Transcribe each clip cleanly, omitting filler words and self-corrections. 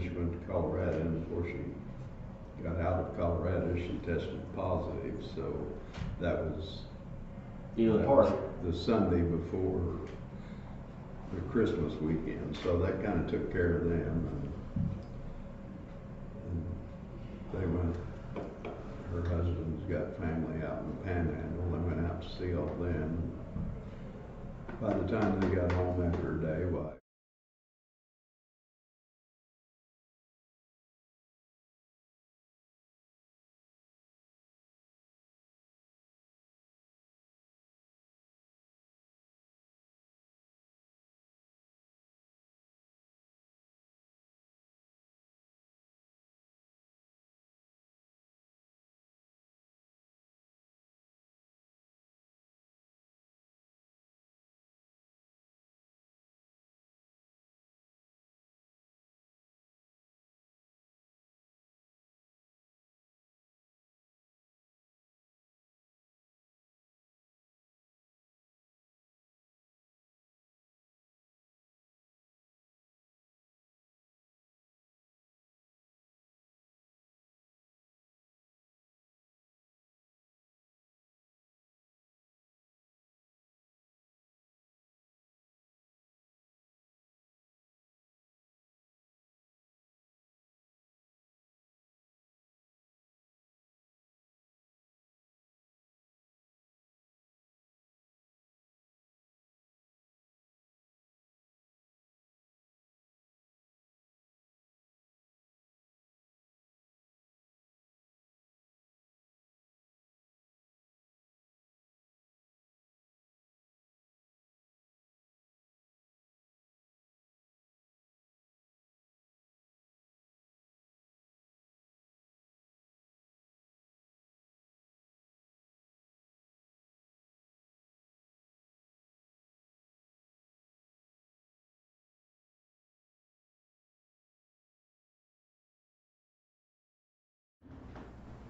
she went to Colorado, and before she got out of Colorado, she tested positive. So that was the Sunday before the Christmas weekend. So that kind of took care of them. And they went. Her husband's got family out in the Panhandle. They went out to see all them. By the time they got home after a day, why?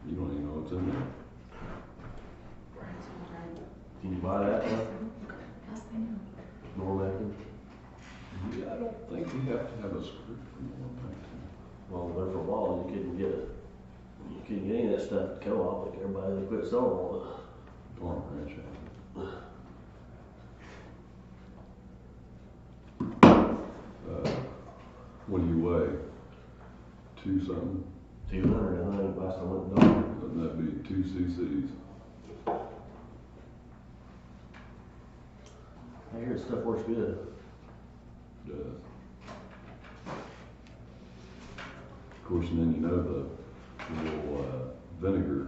You don't even know what's in there. Can you buy that one? Normac? Yeah, I don't think you have to have a script for Normac. Well, there for a while, you couldn't get it. You couldn't get any of that stuff at the co-op, like everybody, they quit selling all Farm ranch. What do you weigh? 2 something? it. 200, I think, last time I went down. Doesn't that be 2 cc's? I hear stuff works good. Does. Of course, and then you know the little vinegar,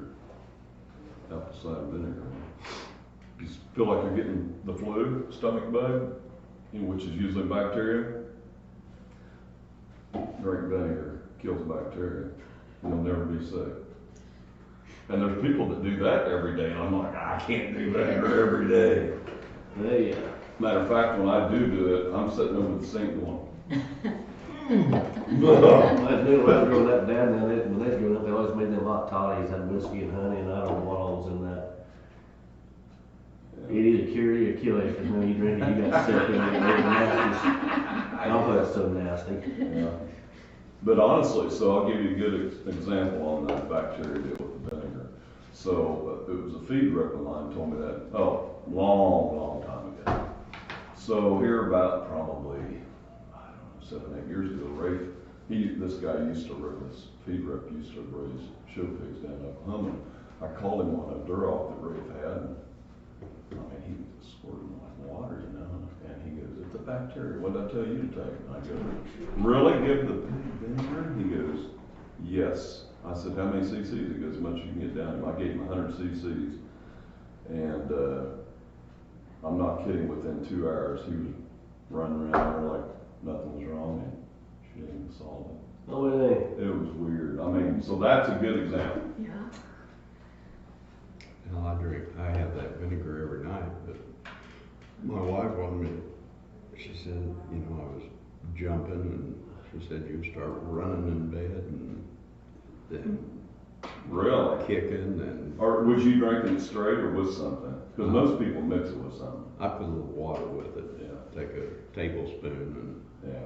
apple cider vinegar. You feel like you're getting the flu, stomach bug, which is usually bacteria. Drink vinegar, kills bacteria. You'll never be sick. And there's people that do that every day, and I'm like, I can't do vinegar every day. They, Matter of fact, when I do it, I'm sitting over the sink going, I knew when I was growing up down there, when they was growing up, they always made them hot toddies, had whiskey and honey, and I don't know what all was in that. yeah. It either cure you or kill you, because when you drink it, you got sick and it nasty. Oh, that's so nasty. Yeah. But honestly, so I'll give you a good example on that bacteria deal with the vinegar. So it was a feed rep of mine told me that, long time ago. So here about probably, I don't know, 7, 8 years ago, Rafe, this guy used to, this feed rep used to raise show pigs down in Oklahoma. I called him on a Duroc that Rafe had, and I mean, he was squirting like water, you know, and he goes, it's a bacteria, what did I tell you to take? And I go, really, give the pig vinegar? He goes, yes. I said, how many cc's? He goes, as much as you can get down to. I gave him 100 cc's. And I'm not kidding, within 2 hours, he was running around there like nothing was wrong, and she didn't even solve it. No way. It was weird. I mean, so that's a good example. Yeah. I have that vinegar every night, but my wife wanted me, she said, you know, I was jumping, and she said you'd start running in bed, and then Really? kicking, and Or was you drinking it straight or with something? Because most people mix it with something. I put a little water with it. Yeah. Take a tablespoon, Yeah.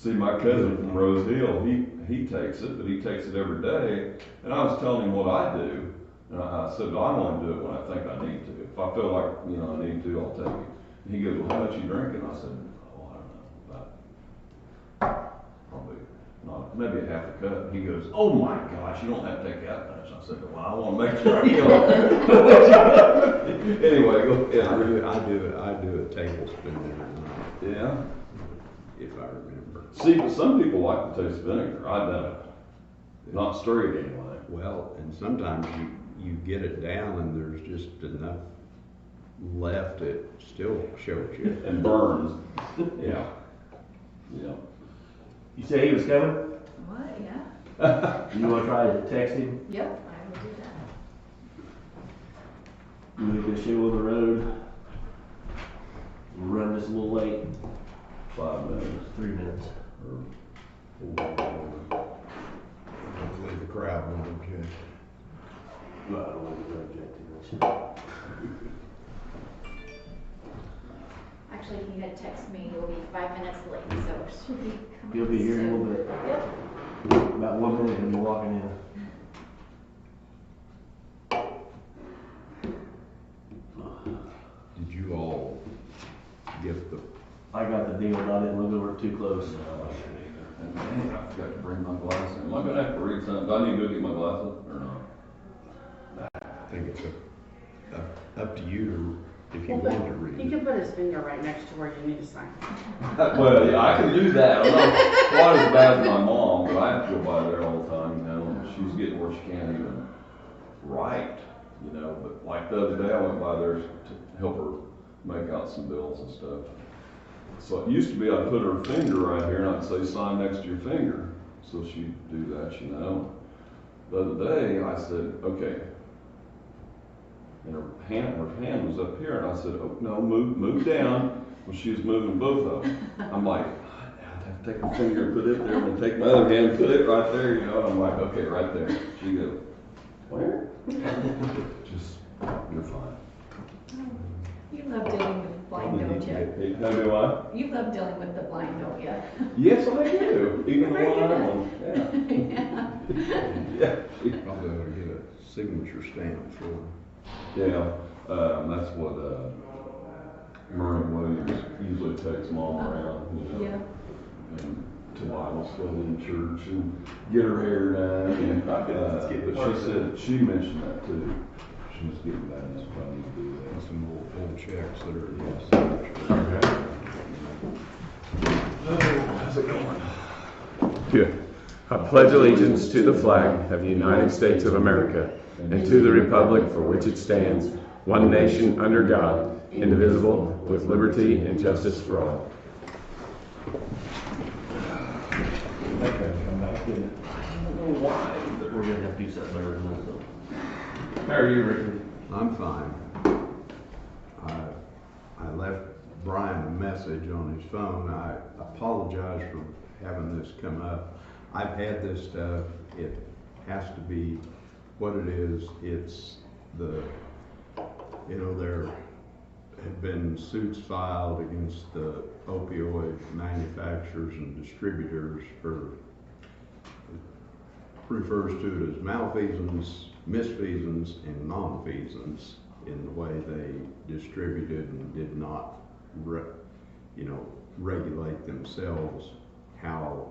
See, my cousin from Rose Hill, he takes it, but he takes it every day. And I was telling him what I do. And I said, well, I only do it when I think I need to. If I feel like, I need to, I'll take it. And he goes, well, how much you drinking? I said, oh, I don't know, about probably not, maybe a half a cup. He goes, oh my gosh, you don't have to take that much. I said, well, I want to make sure, Anyway, go ahead. I do a tablespoon every night, Yeah. if I remember. See, but some people like the taste of vinegar. I don't. Not straight anyway. Well, and sometimes you get it down and there's just enough left, it still shows you. And burns. Yeah. Yeah. You say he was coming? What, yeah? You wanna try to text him? Yep, I will do that. You make a show on the road? We'll run this a little late. 5 minutes. 3 minutes. Hopefully the crowd won't object. No, I don't want to go objecting. Actually, he had texted me, he'll be 5 minutes late, so it should be coming He'll be here in a soon. little bit. Yep. About 1 minute and you're walking in. Did you all get the, I got the deal, but I didn't look over it too close. And man, I forgot to bring my glasses. Am I gonna have to read something? Do I need to go get my glasses or not? I think it's up to you if you Well, want to He read. can put his finger right next to where you need to sign. Well, yeah, I can do that. I'm not quite as bad as my mom, but I have to go by there all the time, and she's getting where she can't even write, but like the other day I went by there to help her make out some bills and stuff. So it used to be I'd put her finger right here and I'd say sign next to your finger. So she'd do that, The other day I said, okay. And her hand was up here and I said, oh no, move down. Well, she was moving both of them. I'm like, I'd have to take my finger and put it there and take my other hand and put it right there, I'm like, okay, right there. She goes, where? Just, you're fine. You love dealing with the blind, don't you? How do I? You love dealing with the blind, don't you? Yes, I do. Even the Very one I good. want. Yeah. You'd probably ought to get a signature stamp for him. Yeah. That's what Murray Williams usually takes mom around, Yeah. and to Bible study in church and get her hair done. And, but she mentioned that too. She was getting back, that's what I need to do that. And some old checks that are, yes. How's it going? Good. I pledge allegiance to the flag of the United States of America and to the republic for which it stands, one nation under God, indivisible, with liberty and justice for all. Okay, come back in. I don't know why. We're gonna have to do something better than this though. How are you, Rick? I'm fine. I left Brian a message on his phone. I apologize for having this come up. I've had this stuff. It has to be what it is. It's there have been suits filed against the opioid manufacturers and distributors for, refers to it as malfeasance, misfeasance, and nonfeasance in the way they distributed and did not, regulate themselves how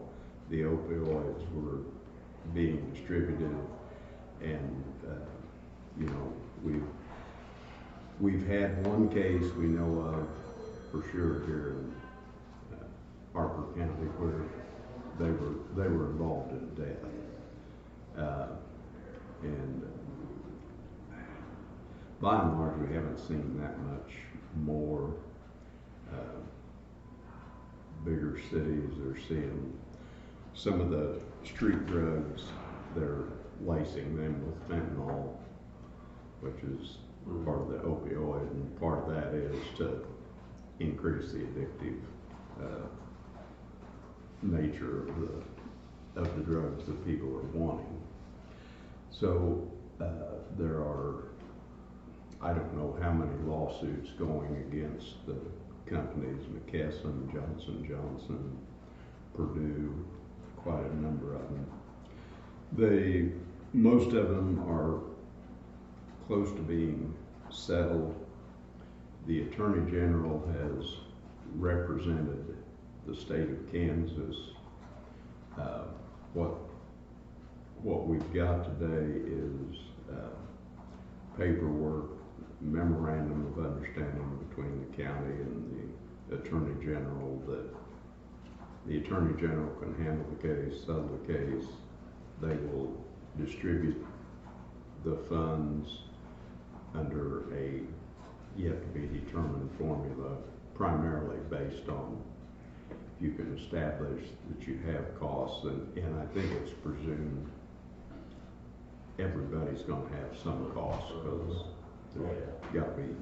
the opioids were being distributed. And, we've had one case we know of for sure here in Harper County where they were involved in death. And by and large, we haven't seen that much more. Bigger cities are seeing some of the street drugs, they're lacing them with fentanyl, which is part of the opioid, and part of that is to increase the addictive nature of the drugs that people are wanting. So there are, I don't know how many lawsuits going against the companies, McKesson, Johnson & Johnson, Purdue, quite a number of them. Most of them are close to being settled. The Attorney General has represented the state of Kansas. What we've got today is paperwork, memorandum of understanding between the county and the Attorney General that the Attorney General can handle the case, settle the case. They will distribute the funds under a yet to be determined formula, primarily based on if you can establish that you have costs, and I think it's presumed everybody's gonna have some costs because there's got to be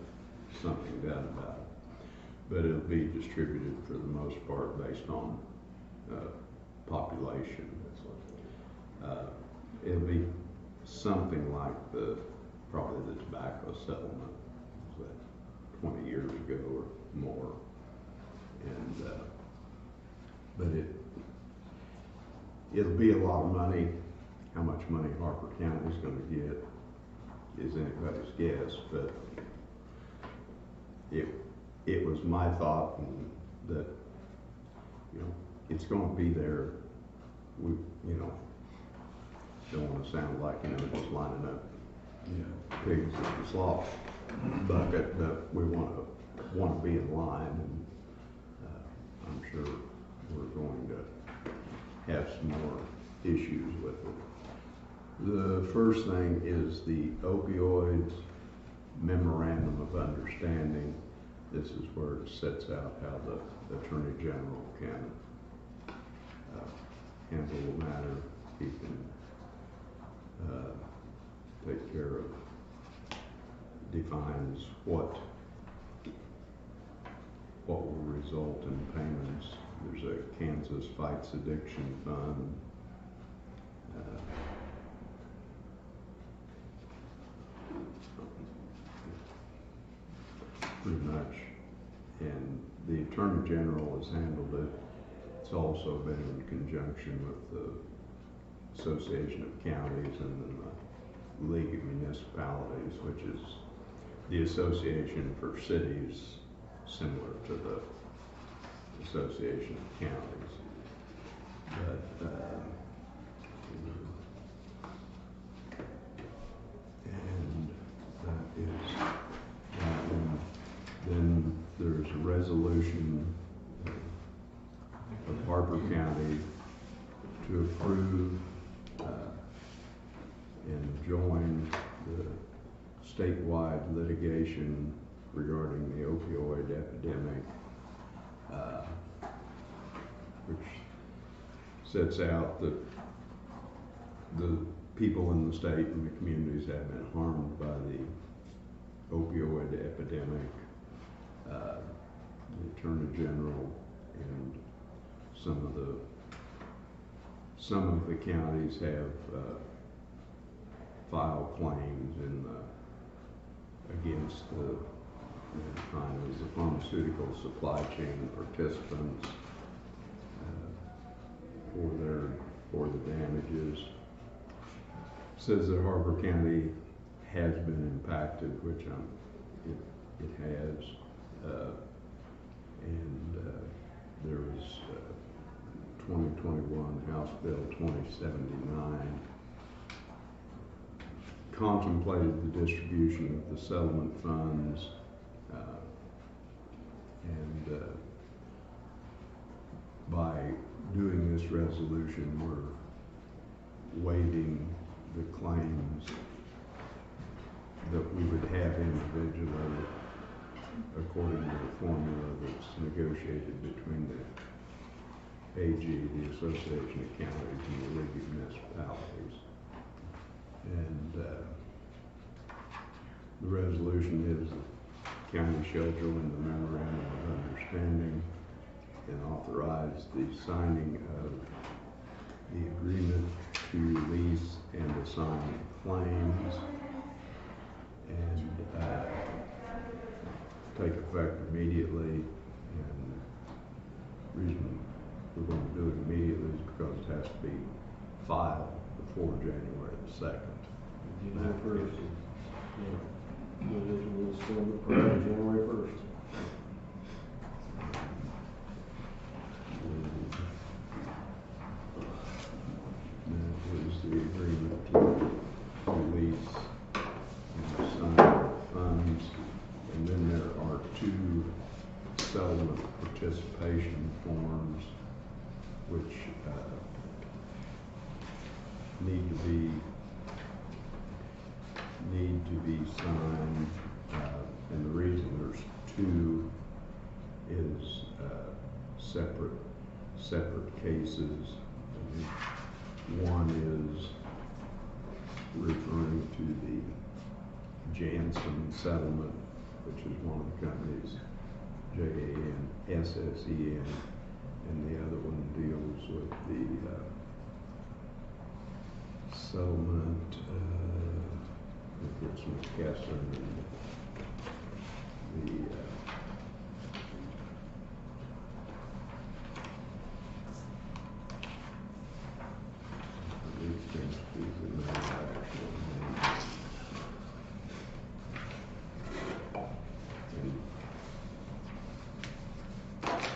something done about it. But it'll be distributed for the most part based on population. It'll be something like probably the tobacco settlement that 20 years ago or more, and but it'll be a lot of money. How much money Harper County is going to get is anybody's guess, but it was my thought that it's going to be there. We don't want to sound like just lining up pigs at the slop bucket, but we want to be in line, and I'm sure we're going to have some more issues with it. The first thing is the opioids memorandum of understanding. This is where it sets out how the Attorney General can handle the matter. He can take care of, defines what will result in payments. There's a Kansas Fights Addiction Fund. Pretty much, and the Attorney General has handled it. It's also been in conjunction with the Association of Counties and then the League of Municipalities, which is the association for cities, similar to the Association of Counties. But and that is that one. Then there's a resolution of Harper County to approve and join the statewide litigation regarding the opioid epidemic, which sets out that the people in the state and the communities have been harmed by the opioid epidemic. The Attorney General and some of the counties have filed claims against the pharmaceutical supply chain participants for the damages. Says that Harper County has been impacted, which it has. And there was 2021 House Bill 2079 contemplated the distribution of the settlement funds, and by doing this resolution, we're waiving the claims that we would have individually according to the formula that's negotiated between the AG, the Association of Counties, and the League of Municipalities. And the resolution is the county shall join the memorandum of understanding and authorize the signing of the agreement to release and assign claims, and take effect immediately, and reason for we're gonna do it immediately is because it has to be filed before January the 2nd. January first. Yeah. We'll still be prior to January first. That was the agreement to release and sign funds. And then there are 2 settlement participation forms which need to be signed. And the reason there's 2 is separate cases. One is referring to the Janssen settlement, which is one of the companies, JANSSEN, and the other one deals with the settlement, I think it's McKesson and the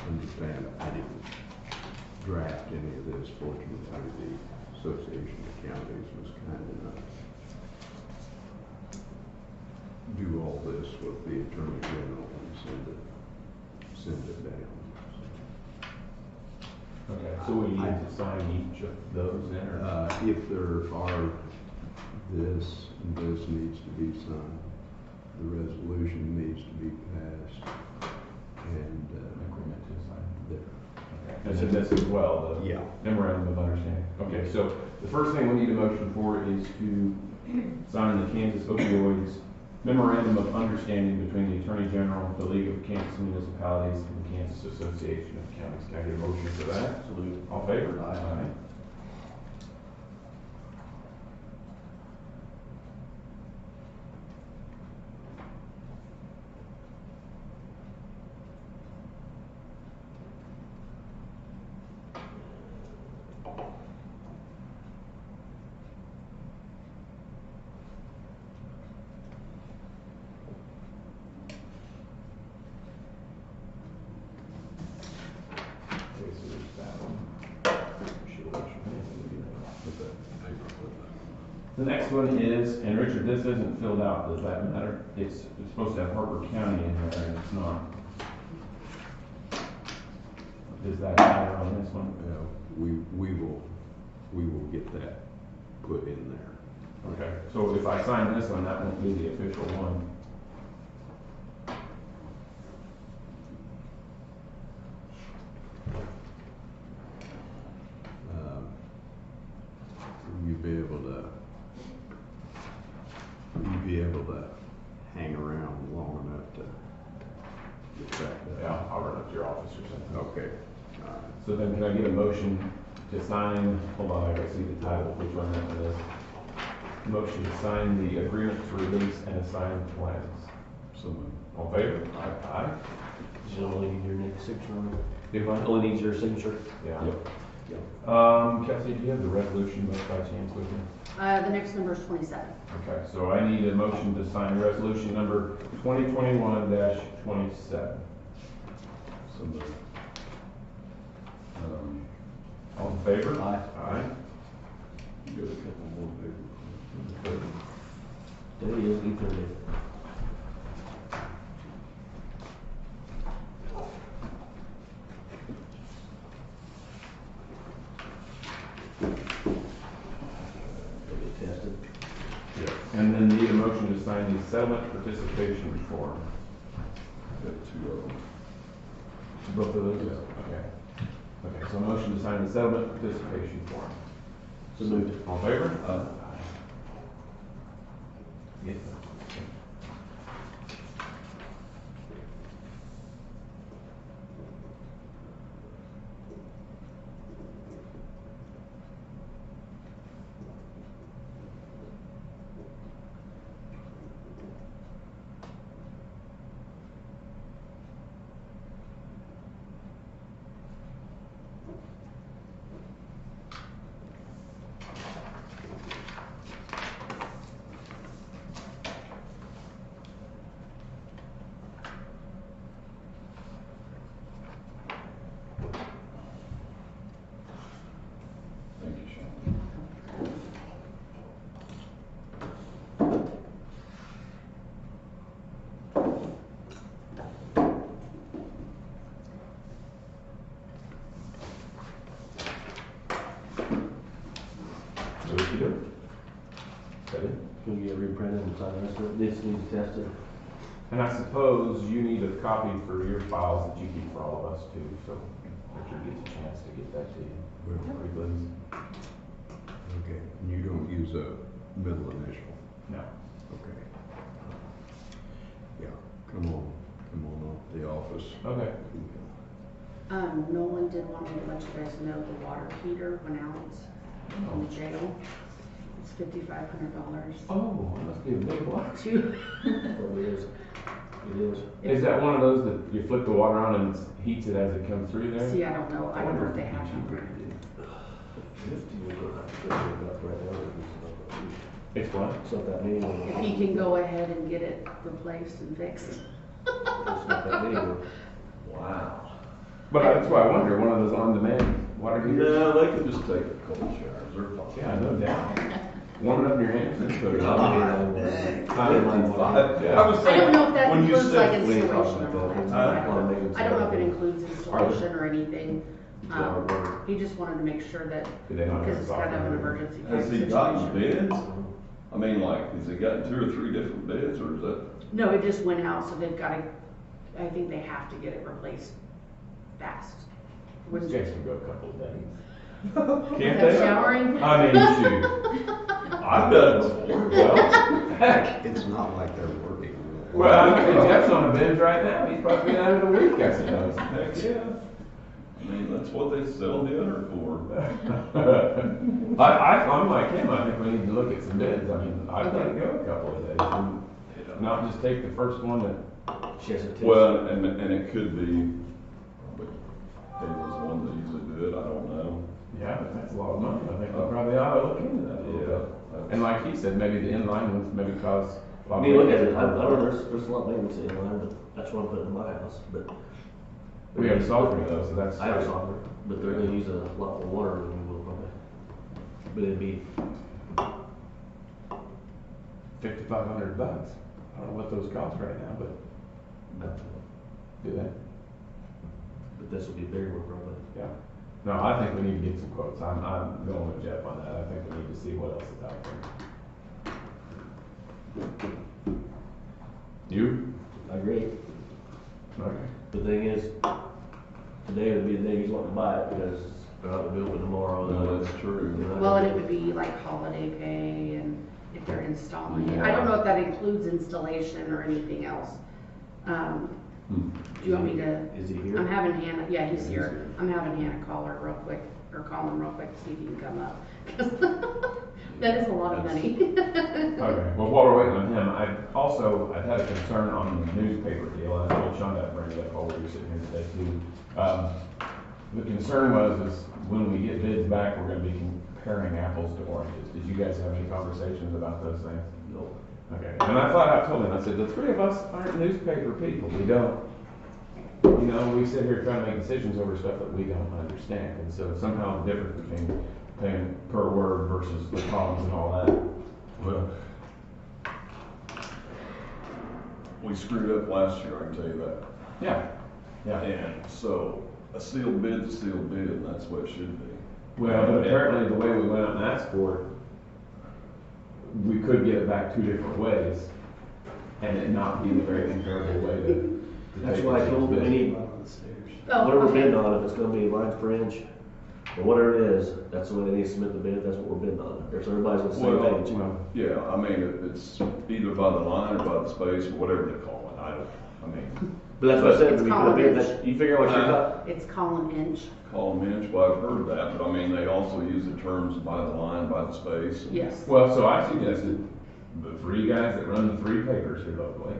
understand, I didn't draft any of this. Fortunately, the Association of Counties was kind enough to do all this with the Attorney General and send it down. Okay, so we need to sign each of those then, or? If there are, this and this needs to be signed, the resolution needs to be passed, and Agreement to sign. there. Okay, and then this as well, the Yeah. memorandum of understanding. Okay, so the first thing we need a motion for is to sign the Kansas opioids memorandum of understanding between the Attorney General, the League of Kansas Municipalities, and the Kansas Association of Counties. Can I get a motion for that? Absolutely. All in favor? Aye. Okay, so there's that one. The next one is, and Richard, this isn't filled out, does that matter? It's supposed to have Harper County in there, and it's not. Does that matter on this one? We will get that put in there. Okay, so if I sign this one, that won't be the official one. You'd be able to hang around long enough to get back that. Yeah, I'll run up to your office or something. Okay. All right. So then can I get a motion to sign, hold on, I gotta see the title, which one that is. Motion to sign the agreement to release and assign plans. Someone. All in favor? Aye. Does it only need your next signature on it? Do one? Only needs your signature? Yeah. Yep. Kelsey, do you have the resolution book by chance with you? The next number is 27. Okay, so I need a motion to sign resolution number 2021-27. Somebody. All in favor? Aye. Aye. You got a couple more papers. There he is, Ethan. Tested. And then need a motion to sign the settlement participation form. Got 2 of them. Both of those? Yeah. Okay. Okay, so motion to sign the settlement participation form. So moved. All in favor? Aye. Yes. Okey-doke. That it? Can we get it reprinted and sign the rest of it? This needs tested. And I suppose you need a copy for your files that you keep for all of us too, so Richard gets a chance to get that to you. Pretty please. Okay, and you don't use a middle initial? No. Okay. Yeah, come on off the office. Okay. Nolan did want me to let you guys know the water heater went out from the jail. It's $5,500. Oh, it must be a big one. Two. It is. It is. Is that one of those that you flip the water on and it heats it as it comes through there? See, I don't know if they have cheaper them. to do. 50, we don't have to put it up right now. It's what? It's not that many. If he can go ahead and get it replaced and fixed. It's not that many. Wow. But that's why I wonder, one of those on-demand water heaters? Yeah, they can just take cold showers, they're fine. Yeah, no doubt. Warm it up in your hands and put it on. Yeah. I don't know if that When you includes said like we installation talked or about all that. that. I don't know if it includes installation or anything. He just wanted to make sure that, Do they not have because it's kind of an software? emergency type Has he gotten situation. bids? I mean, like, has he gotten 2 or 3 different bids, or is that? No, it just went out, so they've got to, I think they have to get it replaced fast. Which Jason go a couple of days. Can't Without they? showering? I mean, shoot. I've done it before. Well, heck. It's not like they're working. Well, I mean, Jeff's on a binge right now. He's probably been out in a week, I suppose. Heck, yeah. I mean, that's what they sell the other for. I'm like him. I think we need to look at some bids. I mean, I'd let it go a couple of days and not just take the first one that. She has a test. Well, and it could be, but he was one that usually do it, I don't know. Yeah, but that's a lot of money. I think we probably ought to look into that a little bit. And like he said, maybe the inline ones maybe cause a lot I of. mean, look at it, I know there's a lot of maintenance in line, but that's what I'm putting in my house, but. We have software though, so that's. I have software, but they're gonna use a lot more water than we will probably. But it'd be, $5,500. I don't know what those cost right now, but do that. but this will be bigger one probably. Yeah. No, I think we need to get some quotes. I'm going with Jeff on that. I think we need to see what else is out there. You? I agree. Okay. The thing is, today would be the day he's wanting to buy it because they're not gonna be open tomorrow. No, that's true. Well, and it would be like holiday pay and if they're installing it. I don't know if that includes installation or anything else. Do you want me to? Is he here? I'm having Hannah, yeah, he's here. I'm having Hannah call her real quick, or call him real quick to see if he can come up. That is a lot of money. Okay, well, while we're waiting on him, I'd had a concern on the newspaper deal, and I told Sean that bring it up while we were sitting here today too. The concern is when we get bids back, we're gonna be comparing apples to oranges. Did you guys have any conversations about those things? No. Okay, and I told him, I said, the three of us aren't newspaper people, we don't. You know, we sit here trying to make decisions over stuff that we don't understand, and so somehow the difference between paying per word versus the columns and all that. Well, we screwed up last year, I can tell you that. Yeah, yeah. And so, a sealed bid's a sealed bid, and that's what it should be. Well, but apparently the way we went out and asked for it, we could get it back 2 different ways, and it not be the very comparable way to That's take why I the told him we bid. need, Oh, whatever we're okay. bidding on, if it's gonna be lines per inch, or whatever it is, that's the way they need to submit the bid, that's what we're bidding on. Or so everybody's on the same page. Well, Yeah, I mean, it's either by the line or by the space, or whatever they call it, But that's what I said, It's when you put a column bid, inch. that, you figure out what you're got. It's column inch, call them inch, well, I've heard that, but I mean, they also use the terms by the line, by the space. yes. well, so I suggested the 3 guys that run the 3 papers here locally,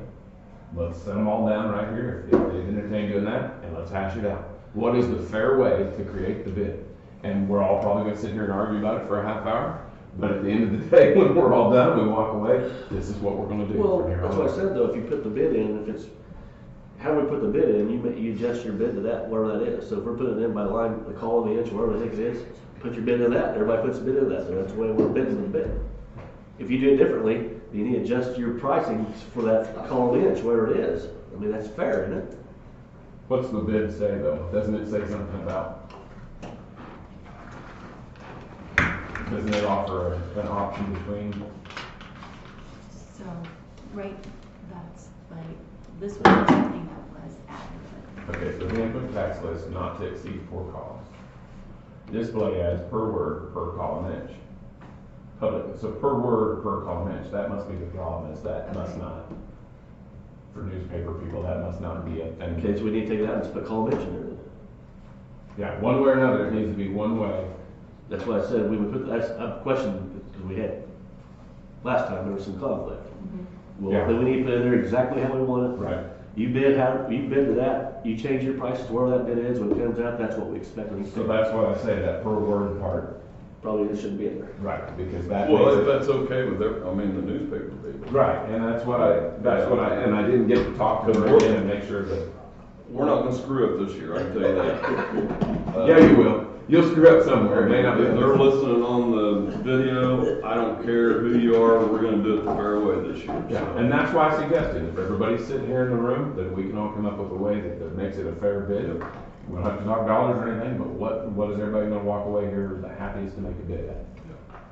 let's set them all down right here, if they entertain doing that, and let's hash it out. What is the fair way to create the bid? And we're all probably gonna sit here and argue about it for a half hour, but at the end of the day, when we're all done, we walk away, this is what we're gonna do Well, from here that's on what I out. said though, if you put the bid in, if it's, how do we put the bid in, you adjust your bid to that, whatever that is. So if we're putting it in by line, the column, the inch, whatever the heck it is, put your bid in that, everybody puts a bid in that, so that's the way we're bidding the bid. If you do it differently, you need to adjust your pricing for that column, inch, whatever it is. I mean, that's fair, isn't it? What's the bid say though? Doesn't it say something about Doesn't it offer an option between? So, right, that's like, this was something that was added. Okay, so the input tax list not to exceed 4 columns. Display ads per word per column inch. Public, so per word per column inch, that must be the problem, is that must not, for newspaper people, that must not be a thing. Okay, so we need to take it out and just put column inch in there. Yeah, one way or another, it needs to be one way. That's why I said we would put, that's a question, because we had, last time there was some conflict. Well, Yeah. then we need to put in there exactly how we want it. Right. You bid to that, you change your prices to where that bid is, when it comes out, that's what we expect. When you So that's why I say that per word part. Probably it shouldn't be in there. Right, because that. Well, makes if it- that's okay with the newspaper people. Right, and that's what and I didn't get to talk to them again and make sure that. We're not gonna screw up this year, I can tell you that. Yeah, you will. You'll screw up somewhere, it may not be. If they're listening on the video, I don't care who you are, we're gonna do it the fair way this year. Yeah, so. and that's why I suggested, if everybody's sitting here in the room, that we can all come up with a way that makes it a fair bid. We don't have to talk dollars or anything, but what is everybody gonna walk away here the happiest to make a bid at?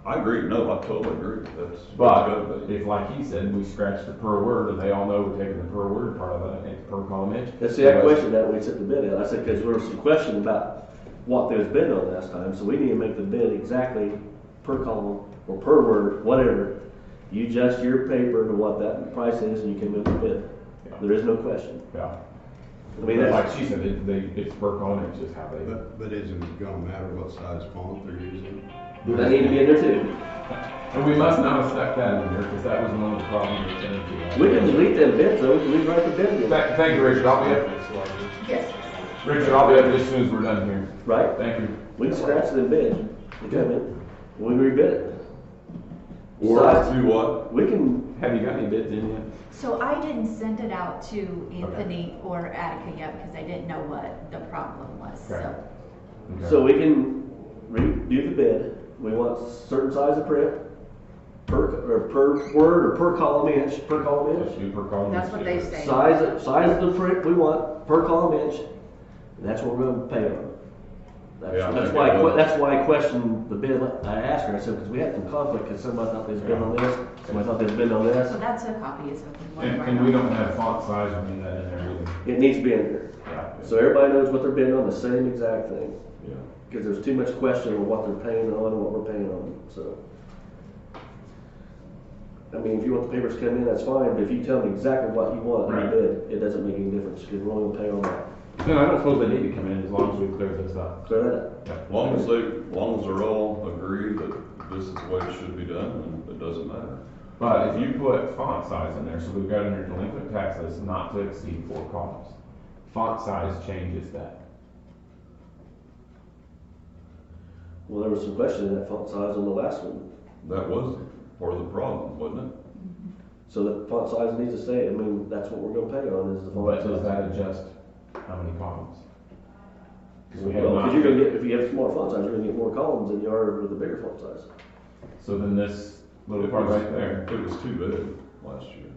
I agree, no, I totally agree, that's But gotta be. if, like he said, we scratch the per word, and they all know we're taking the per word part of it, I think per column inch. Let's see, I questioned that when we set the bid in. I said, because there was some question about what they was bidding on last time, so we need to make the bid exactly per column or per word, whatever. You adjust your paper to what that price is, and you can move the bid. Yeah. There is no question. Yeah. I mean, Like that's, she said, it's per column inch is how they. But isn't it gonna matter what size font they're using? that need to be in there too. And we must not have stuck that in there, because that was one of the problems with energy. We can delete them bids, though, we can rewrite the bid again. Thank you, Richard, I'll be up. Yes. Richard, I'll be up as soon as we're done here. Right? Thank you. We can scratch the bid. You come in, we rebid it. Or Size. do what? We can, Have you got any bids in yet? So I didn't send it out to Anthony or Attica yet because I didn't know what the problem was, Okay. so. Okay. so we can redo the bid. We want certain size of print, per word or per column inch, Let's do per column That's inch. what they say. Size of the print we want, per column inch, and that's what we're gonna pay on. Yeah, I That's think why, it was. that's why I questioned the bid. I asked her, I said, because we had some conflict, because somebody thought they was bidding on this, somebody thought they was bidding on So this. that's a copy is what we want And, right and we now. don't have font size or any of that in there either. It needs to be in there. Yeah. So everybody knows what they're bidding on, the same exact thing. Yeah. Because there's too much question on what they're paying on and what we're paying on, so. I mean, if you want the papers to come in, that's fine, but if you tell me exactly what you want in Right. the bid, it doesn't make any difference, because we're only gonna pay on that. No, I don't suppose they need to come in as long as we clear this up. Clear that up. As long as they're all agree that this is the way it should be done, then it doesn't matter. But if you put font size in there, so we've got in your delinquent tax list not to exceed 4 columns. Font size changes that. Well, there was some question in that font size on the last one, That was part of the problem, wasn't it? so the font size needs to stay, I mean, that's what we're gonna pay on, is the font But size. does that adjust how many columns? Because we have Well, not. because you're gonna get, if you have smaller font size, you're gonna get more columns than you are with a bigger font size. So then this little part right there, It was too big last year.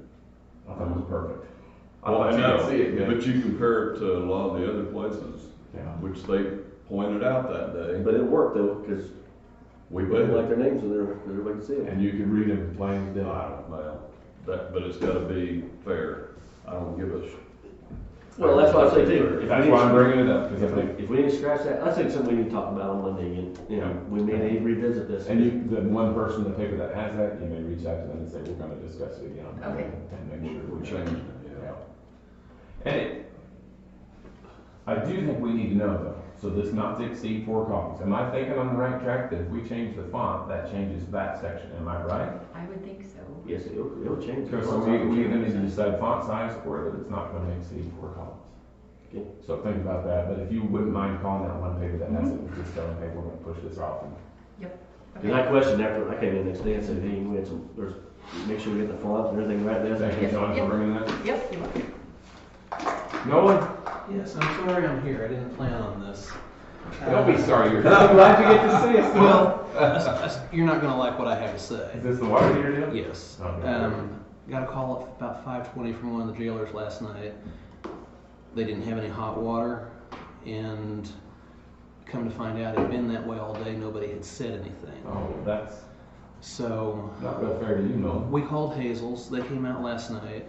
I thought it was perfect. I Well, thought I you know, could see it good. but you compare it to a lot of the other places, Yeah. which they pointed out that day. But it worked though, because We we didn't like did. their names in there, because everybody could see it. And you could read them plain as day. Well, but it's gotta be fair. I don't give a Well, that's why I say too. if we That's need why to- I'm bringing it up, because I think, If we need to scratch that, I think something we need to talk about on Monday again, we may need to revisit this. and you, the one person, the paper that has that, you may reach out to them and say, we're gonna discuss it again on Monday. Okay. And make sure We're we're changing changing. it, yeah. And I do think we need to know though, so this not to exceed 4 copies. Am I thinking on the right track that if we change the font, that changes that section, am I right? I would think so. Yes, it'll change. Because so we either need to decide font size or that it's not gonna exceed 4 columns. Okay. So think about that, but if you wouldn't mind calling that one paper that has it, and just telling, hey, we're gonna push this off. And And I questioned after I came in the next day and said, hey, we had some, make sure we get the font and everything right there. Thank you, John, for bringing that. Yep, you're welcome. Nolan, Yes, I'm sorry I'm here. I didn't plan on this. don't be sorry, you're, I'm glad you get to see us. Well, you're not going to like what I have to say. Is this the water heater deal? Yes. Okay. Got a call at about 5:20 from one of the jailers last night. They didn't have any hot water, and come to find out it'd been that way all day, nobody had said anything. Oh, that's So not real fair to you, no. we called Hazel's, they came out last night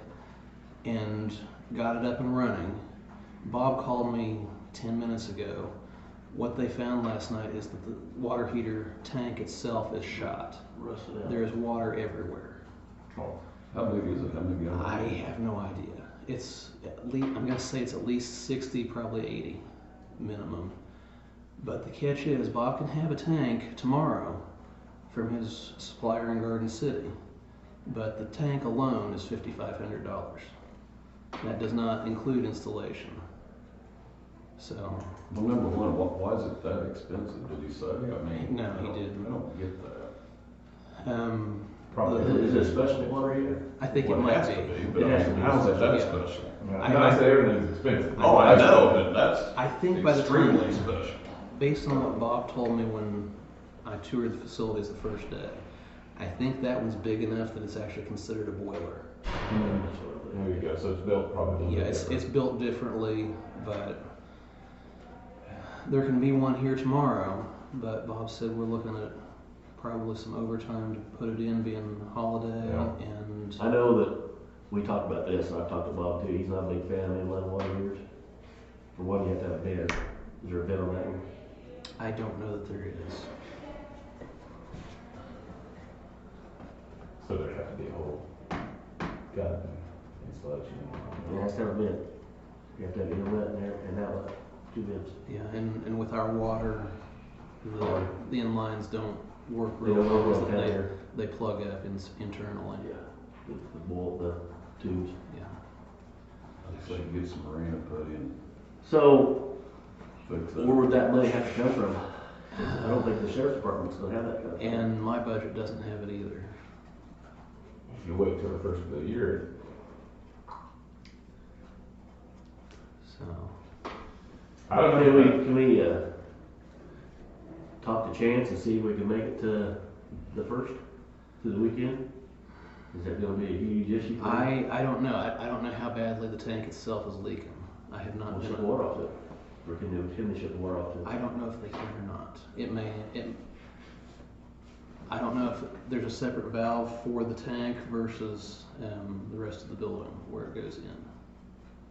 and got it up and running. Bob called me 10 minutes ago. What they found last night is that the water heater tank itself is shot. Rusted out. There is water everywhere. Oh, how big is it? How many gallons? I have no idea. It's at least, I'm gonna say it's at least 60, probably 80 minimum. But the catch is Bob can have a tank tomorrow from his supplier in Garden City. But the tank alone is $5,500. That does not include installation. So, Well, number one, why is it that expensive? Did he say? I mean, No, he I don't- didn't. I don't get that. Is it special water heater? I think Well, it might has to be. But It has I to mean, be. how is it that Yeah. special? I say everything's expensive. Oh, I know, but that's I think by the time, extremely special. based on what Bob told me when I toured the facilities the first day, I think that one's big enough that it's actually considered a boiler. There you go, so it's built probably. Yeah, it's built differently, but there can be one here tomorrow. But Bob said we're looking at probably some overtime to put it in, being holiday, Yeah. and I know that we talked about this, and I've talked to Bob too. He's not a big fan of inline water heaters. For one, you have to have a bid. Is there a bid on that one? I don't know that there is. So there has to be a whole gut installation. It has to have a bid. You have to have inlet and outlet, 2 bids. Yeah, and with our water, the inlines don't work They real don't well. work so well down there. They plug up internally. Yeah, the bolt, the tubes. Yeah. If they can get some marina put in, So, fix where that. would that money have to come from? I don't think the sheriff's department's gonna have that kind of thing. And my budget doesn't have it either. If you wait till the first of the year, So I don't Can know. can we, talk to Chance and see if we can make it to the first, to the weekend? Is that gonna be a huge issue for you? I don't know. I don't know how badly the tank itself is leaking. I have not We'll been. shut the water off to it. Or can they shut the water off to it? I don't know if they can or not. I don't know if there's a separate valve for the tank versus the rest of the building where it goes in.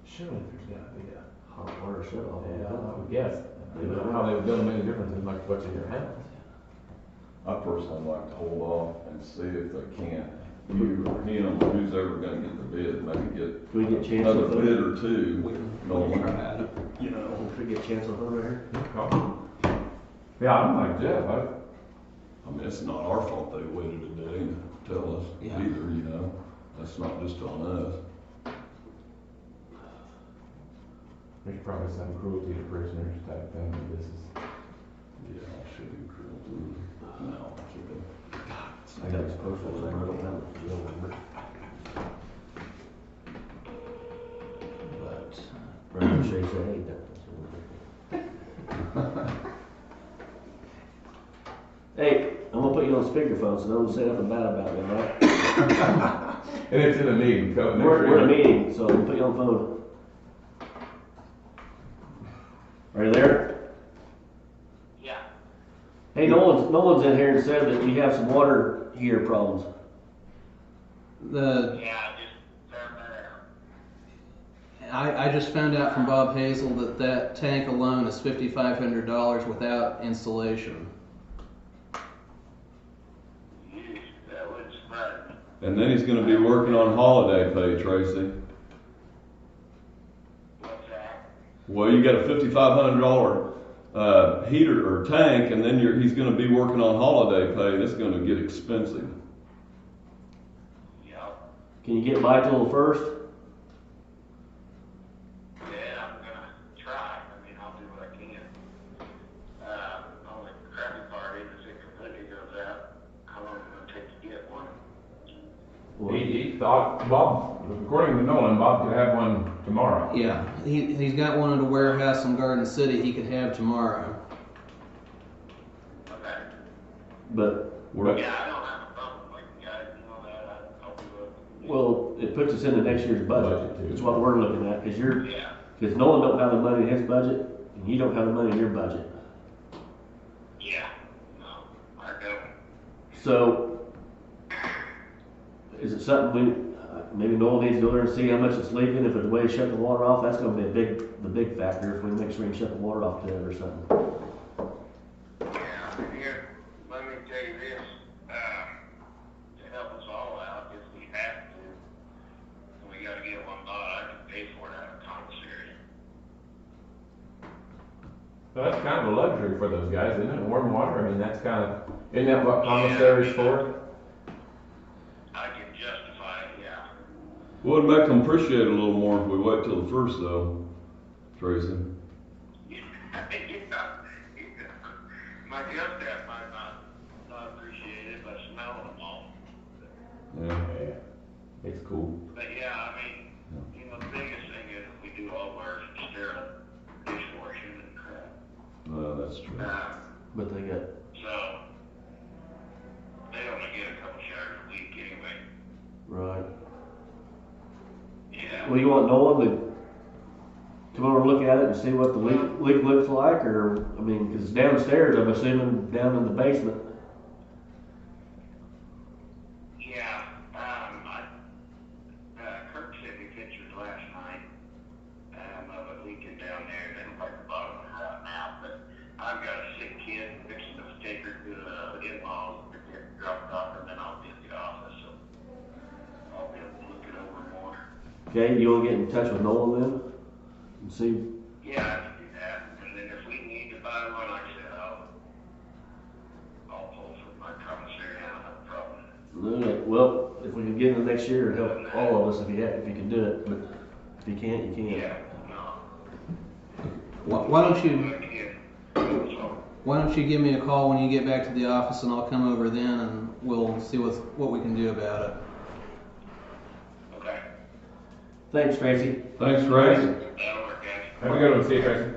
Surely there's gotta be a. Hot water shut off. Yeah, I would guess. I don't know how they would build them any different than like what's in your house. I personally like to hold off and see if they can. You or him, or who's ever gonna get the bid, maybe get Can we get Chance another on the bid phone? or two. We can going. try that. You know, Can we get Chance on the phone right here? Yeah, I'm like Jeff, I mean, it's not our fault they waited a day and tell us Yeah. either, you know? That's not just on us. there's probably some cruelty to prisoners type thing, but this is. Yeah, shooting cruelty. No, shooting. I got his personal number, I don't have his jail number. But Brandon Shea said, hey, that. Hey, I'm gonna put you on speakerphone, so don't say nothing bad about me, all right? And it's in a meeting, so. We're in a meeting, so I'm gonna put you on the phone. Are you there? Yeah. Hey, Nolan's in here and said that we have some water heater problems. Yeah, just turn that out. I just found out from Bob Hazel that tank alone is $5,500 without installation. That would surprise me. And then he's gonna be working on holiday pay, Tracy. What's that? Well, you got a $5,500 heater or tank, and then he's gonna be working on holiday pay. That's gonna get expensive. Yep. Can you get by till the first? Yeah, I'm gonna try. I mean, I'll do what I can. Only crappy part is if it completely goes out, how long is it gonna take to get one? He thought, Bob, according to Nolan, Bob could have one tomorrow. Yeah, he's got one at a warehouse in Garden City he could have tomorrow. Okay. But, Yeah, I don't have a problem with you guys, you know that. I'll do it. well, it puts us into next year's budget. It's what we're looking at, Yeah. because Nolan don't have the money in his budget, and you don't have the money in your budget. So, is it something we, maybe Noel needs to go there and see how much it's leaking, if it's a way to shut the water off, that's gonna be the big factor, if we make sure we can shut the water off to it or something. Yeah, here, let me tell you this, to help us all out, if we have to, and we gotta get one bought, I can pay for it out of commissary. Well, that's kind of a luxury for those guys, isn't it? Warm water, I mean, that's kind of, isn't that what commissary's for? I can justify it, yeah. Would make them appreciate it a little more if we wait till the first though, Tracy. My gun staff might not appreciate it, but smelling them all. Yeah. It's cool. But yeah, I mean, the biggest thing is we do all our sterile dishwashing and crap. That's true. But they got, So, they only get a couple showers a week anyway. right. Yeah. Well, you want Nolan to come over and look at it and see what the leak looks like, or, I mean, cause it's downstairs, I'm assuming, down in the basement. Yeah, Kirk sent me pictures last night, of it leaking down there, and then like the bottom of the house now, but I've got a sick kid fixing to take her to the in-laws to get dropped off, and then I'll be at the office, so I'll be able to look it over more. Okay, you wanna get in touch with Nolan then? And see, Yeah, I can do that, and then if we need to buy one, like I said, I'll pull from my commissary, I don't have a problem. well, if we can get in the next year, it'd help all of us if you can do it, but if you can't, you can't. Yeah, no. Why don't you, I can't. So, why don't you give me a call when you get back to the office and I'll come over then and we'll see what we can do about it. okay, Thanks, Tracy. Thanks, Tracy. that'll work, guys. Have a good one, see you, Tracy.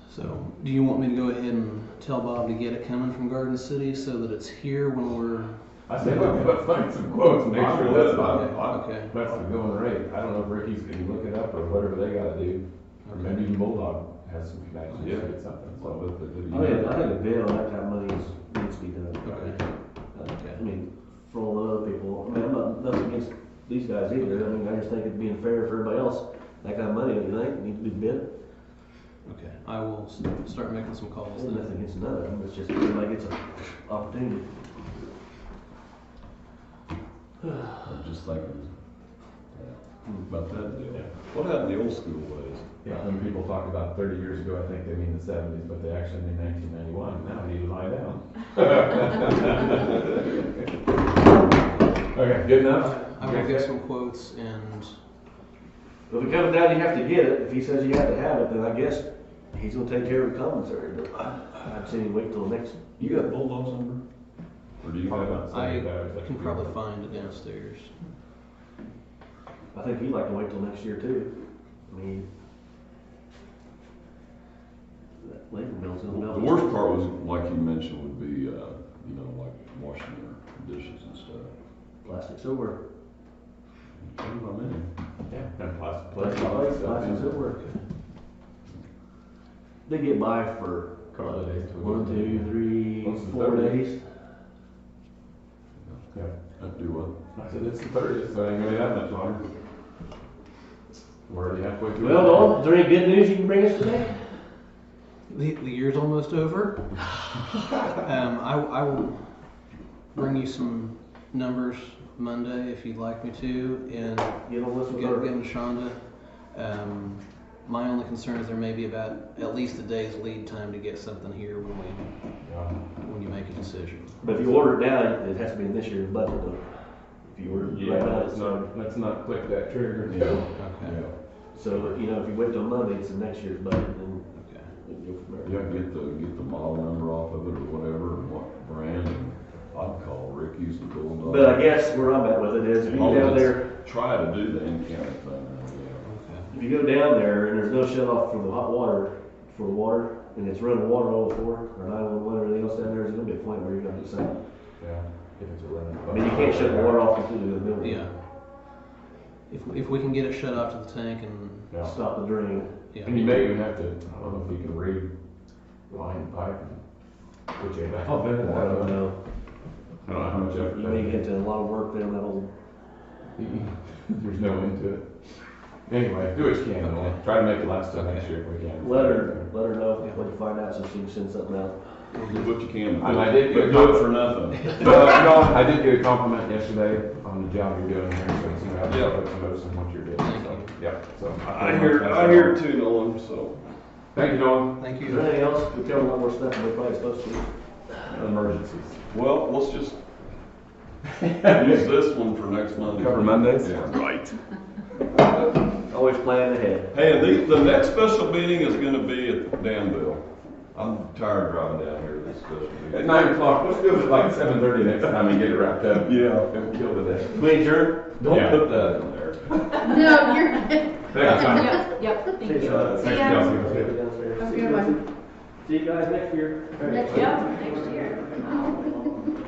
So, do you want me to go ahead and tell Bob to get it coming from Garden City so that it's here when we're... I said, let's find some quotes, make sure that's Okay. that's the going rate. I don't know if Ricky's can look it up or whatever they gotta do, or maybe even Bulldog has some connections, Yeah. or something, I so. bet they do. I think a bid on that kind of money needs to be done. Okay. I mean, for all the other people, I mean, I'm not, nothing against these guys either, I mean, I just think it'd be fair for everybody else, that kind of money, don't you think, needs to be bid. Okay. I will start making some calls There's then. nothing against none of them, it's just, everybody gets an opportunity. I'm just thinking about that deal. What happened to the old school ways? Yeah, when people talk about 30 years ago, I think they mean the 70s, but they actually mean 1991. Now I need to lie down. Okay, good enough? I will get some quotes and... If it comes down, you have to get it, if he says you have to have it, then I guess he's gonna take care of the commissary, but I'd say wait till next. You got Bulldog's number? Or do you Probably have not it? I can probably find it downstairs. I think he'd like to wait till next year too. I mean, that labor bill's gonna The go. worst part was, like you mentioned, would be, like washing your dishes and stuff. Plastic silver. What do I mean? Yeah, and plastic Plastic plates, plastic silver. They get by for couple of days. 1, 2, 3, What's the 4 30? days. Yeah. I'd do what? I said, it's the 30th, so it ain't gonna be that much longer. We're already halfway through. Well, Noel, is there any good news you can bring us today? The year's almost over. I will bring you some numbers Monday if you'd like me to, and Get on this with get her. them to Shonda. My only concern is there may be about at least a day's lead time to get something here when you make a decision. But if you order it now, it has to be in this year's budget though. If you order it Yeah, right now, let's not click that trigger. Yeah. Okay. so, if you wait till Monday, it's in next year's budget, then Okay. we can go from there. Yeah, get the model number off of it or whatever, and what brand, and I'd call Ricky's and Bulldog. But I guess where I'm at with it is, if you go down there, Try to do the in-county thing, if you go down there and there's no shut off for the hot water, for the water, and it's running water all the floor, or 911 or anything else down there, there's gonna be a point where you're gonna do something. Yeah, if it's a running. I mean, you can't shut the water off completely to the building. Yeah. If we can get it shut off to the tank and Yeah. Stop the drain. yeah. And you may even have to, I don't know if you can read line pipe and Would you? I'll bet it. I don't know. I don't know how much effort You that may is. get into a lot of work there on that old. There's no end to it. Anyway, do what you can, man. Try to make it last till next year if we can. Let her know what you find out so she can send something out. Do what you can, And I did but get do it for nothing. I did get a compliment yesterday on the job you're doing here, so it's, I've Yeah. put some notes on what you're doing, so, yeah, so. I hear it too, Nolan, so. Thank you, Nolan. Thank Is you. there anything else? We covered a lot more stuff than we're probably supposed to. Emergencies. Well, let's just use this one for next Monday. Cover Mondays? Yeah. Right. Always plan ahead. Hey, and the next special meeting is gonna be at Danville. I'm tired of driving down here to this special At meeting. 9 o'clock, let's do it at like 7:30 next time and get it wrapped up. Yeah. And kill the day. We adjourn? Don't Yeah. put that in there. No, you're good. Thank you, Tom. Yep, thank Thanks, you. Sean. Thanks, ya. Kelsey. Have a good one. See you guys next year. Next Yep, next year.